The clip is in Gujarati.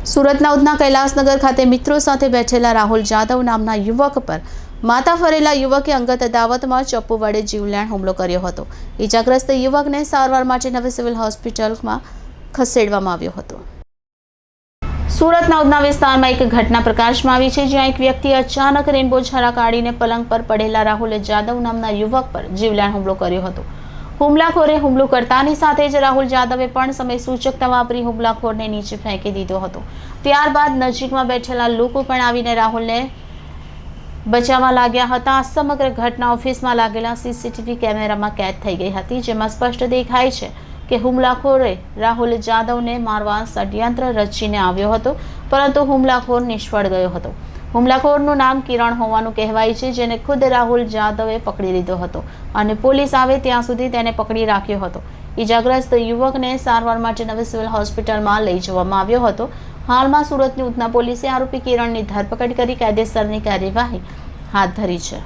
સુરતના ઉધના કૈલાસનગર ખાતે મિત્રો સાથે બેઠેલા રાહુલ જાદવ નામના યુવક પર માતા ફરેલા યુવકે અંગત અદાવતમાં ચપ્પુ વડે જીવલેણ હુમલો કર્યો હતો. ઈજાગ્રસ્ત યુવકને સારવાર માટે નવી સિવિલ હોસ્પિટલમાં ખસેડવામાં આવ્યો હતો. સુરતના ઉધના વિસ્તારમાં એક ઘટના પ્રકાશમાં આવી છે, જ્યાં એક વ્યક્તિએ અચાનક રેનબો છરા કાઢીને પલંગ પર પડેલા રાહુલ જાદવ નામના યુવક પર જીવલેણ હુમલો કર્યો હતો. હુમલાખોરે હુમલો કરતાની સાથે જ રાહુલ જાદવે પણ સમય સૂચકતા વાપરી હુમલાખોરને નીચે ફેંકી દીધો હતો. ત્યારબાદ નજીકમાં બેઠેલા લોકો પણ આવીને રાહુલને બચાવવા લાગ્યા હતા. આ સમગ્ર ઘટના ઓફિસમાં લાગેલા સીસીટીવી કેમેરામાં કેદ થઈ ગઈ હતી, જેમાં સ્પષ્ટ દેખાય છે કે હુમલાખોરે રાહુલ જાદવને મારવા ષડયંત્ર રચીને આવ્યો હતો, પરંતુ હુમલાખોર નિષ્ફળ ગયો હતો. હુમલાખોરનું નામ કિરણ હોવાનું કહેવાય છે, જેને ખુદ રાહુલ જાદવે પકડી લીધો હતો અને પોલીસ આવે ત્યાં સુધી તેને પકડી રાખ્યો હતો. ઈજાગ્રસ્ત યુવકને સારવાર માટે નવી સિવિલ હોસ્પિટલમાં લઈ જવામાં આવ્યો હતો. હાલમાં સુરતની ઉધના પોલીસે આરોપી કિરણની ધરપકડ કરી કાયદેસરની કાર્યવાહી હાથ ધરી છે.